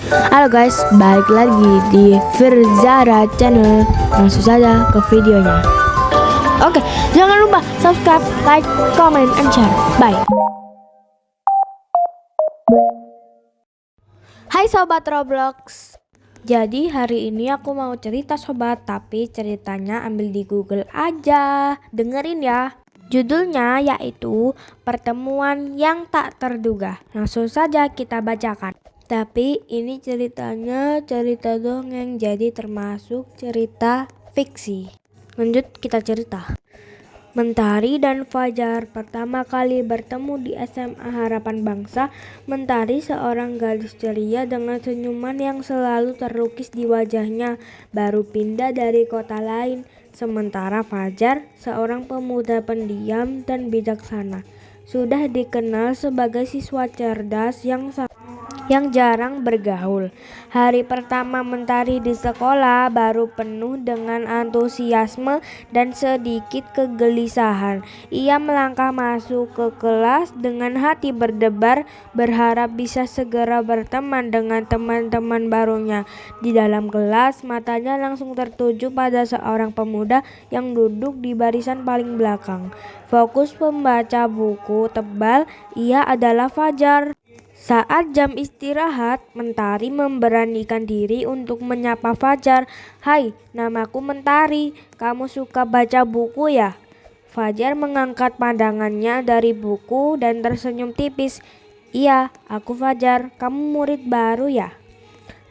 Halo guys, balik lagi di Firzara Channel. Langsung saja ke videonya. Oke, jangan lupa subscribe, like, comment, and share. Bye. Hai sobat Roblox. Jadi hari ini aku mau cerita sobat, tapi ceritanya ambil di Google aja. Dengerin ya. Judulnya yaitu Pertemuan yang Tak Terduga. Langsung saja kita bacakan. Tapi ini ceritanya cerita dongeng, jadi termasuk cerita fiksi. Lanjut kita cerita. Mentari dan Fajar pertama kali bertemu di SMA Harapan Bangsa. Mentari seorang gadis ceria dengan senyuman yang selalu terlukis di wajahnya, baru pindah dari kota lain. Sementara Fajar seorang pemuda pendiam dan bijaksana, sudah dikenal sebagai siswa cerdas yang jarang bergaul. Hari pertama Mentari di sekolah baru penuh dengan antusiasme dan sedikit kegelisahan. Ia melangkah masuk ke kelas dengan hati berdebar, berharap bisa segera berteman dengan teman-teman barunya. Di dalam kelas, matanya langsung tertuju pada seorang pemuda yang duduk di barisan paling belakang. Fokus membaca buku tebal, ia adalah Fajar. Saat jam istirahat, Mentari memberanikan diri untuk menyapa Fajar. "Hai, namaku Mentari. Kamu suka baca buku ya?" Fajar mengangkat pandangannya dari buku dan tersenyum tipis. "Iya, aku Fajar. Kamu murid baru ya?"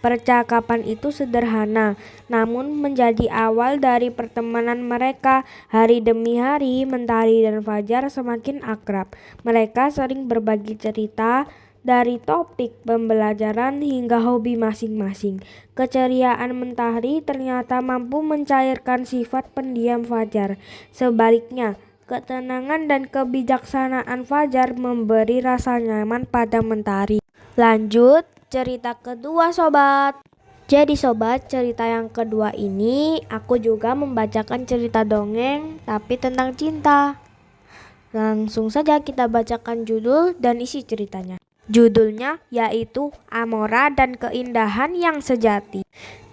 Percakapan itu sederhana, namun menjadi awal dari pertemanan mereka. Hari demi hari, Mentari dan Fajar semakin akrab. Mereka sering berbagi cerita, dari topik pembelajaran hingga hobi masing-masing. Keceriaan Mentari ternyata mampu mencairkan sifat pendiam Fajar. Sebaliknya, ketenangan dan kebijaksanaan Fajar memberi rasa nyaman pada Mentari. Lanjut cerita kedua sobat. Jadi sobat, cerita yang kedua ini aku juga membacakan cerita dongeng tapi tentang cinta. Langsung saja kita bacakan judul dan isi ceritanya. Judulnya yaitu Amora dan Keindahan yang Sejati.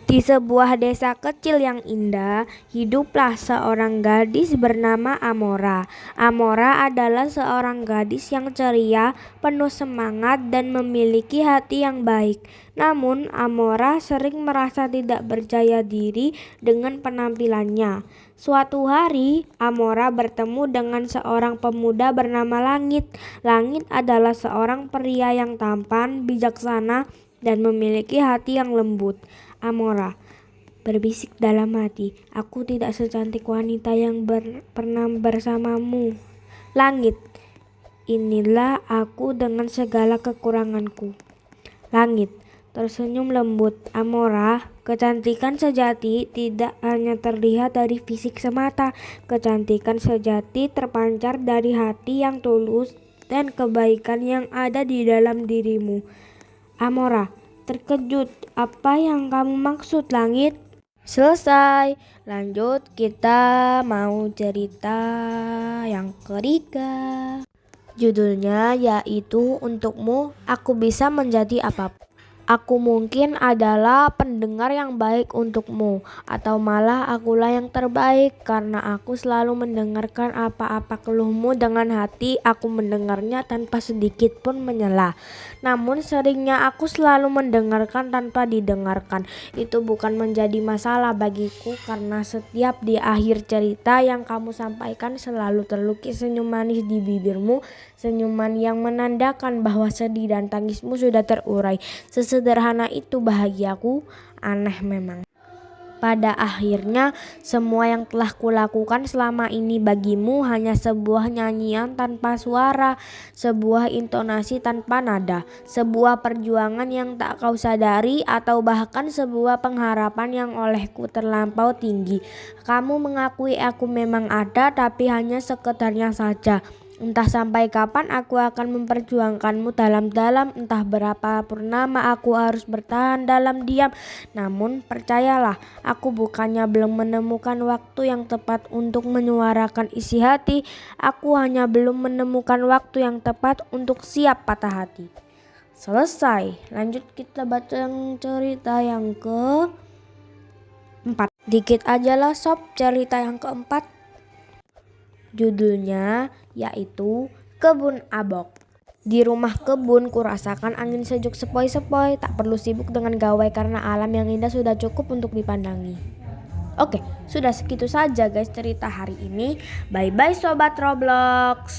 Di sebuah desa kecil yang indah, hiduplah seorang gadis bernama Amora. Amora adalah seorang gadis yang ceria, penuh semangat, dan memiliki hati yang baik. Namun, Amora sering merasa tidak percaya diri dengan penampilannya. Suatu hari, Amora bertemu dengan seorang pemuda bernama Langit. Langit adalah seorang pria yang tampan, bijaksana, dan memiliki hati yang lembut. Amora berbisik dalam hati, "Aku tidak secantik wanita yang pernah bersamamu. Langit, inilah aku dengan segala kekuranganku." Langit tersenyum lembut. "Amora, kecantikan sejati tidak hanya terlihat dari fisik semata. Kecantikan sejati terpancar dari hati yang tulus dan kebaikan yang ada di dalam dirimu." Amora terkejut. "Apa yang kamu maksud, Langit?" Selesai. Lanjut kita mau cerita yang ketiga. Judulnya yaitu Untukmu Aku Bisa Menjadi Apapun. Aku mungkin adalah pendengar yang baik untukmu, atau malah akulah yang terbaik karena aku selalu mendengarkan apa-apa keluhmu dengan hati. Aku mendengarnya tanpa sedikit pun menyela. Namun seringnya aku selalu mendengarkan tanpa didengarkan. Itu bukan menjadi masalah bagiku karena setiap di akhir cerita yang kamu sampaikan selalu terlukis senyum manis di bibirmu, senyuman yang menandakan bahwa sedih dan tangismu sudah terurai. Sesederhana itu bahagiaku, aneh memang. Pada akhirnya, semua yang telah kulakukan selama ini bagimu hanya sebuah nyanyian tanpa suara, sebuah intonasi tanpa nada, sebuah perjuangan yang tak kau sadari, atau bahkan sebuah pengharapan yang olehku terlampau tinggi. Kamu mengakui aku memang ada, tapi hanya sekedarnya saja. Entah sampai kapan aku akan memperjuangkanmu dalam-dalam, entah berapa purnama aku harus bertahan dalam diam. Namun percayalah, aku bukannya belum menemukan waktu yang tepat untuk menyuarakan isi hati. Aku hanya belum menemukan waktu yang tepat untuk siap patah hati. Selesai. Lanjut kita baca yang cerita yang keempat. Dikit aja lah sob cerita yang keempat. Judulnya yaitu Kebun Abok. Di rumah kebun kurasakan angin sejuk sepoi-sepoi. Tak perlu sibuk dengan gawai karena alam yang indah sudah cukup untuk dipandangi. Oke, sudah segitu saja guys cerita hari ini. Bye bye sobat Roblox.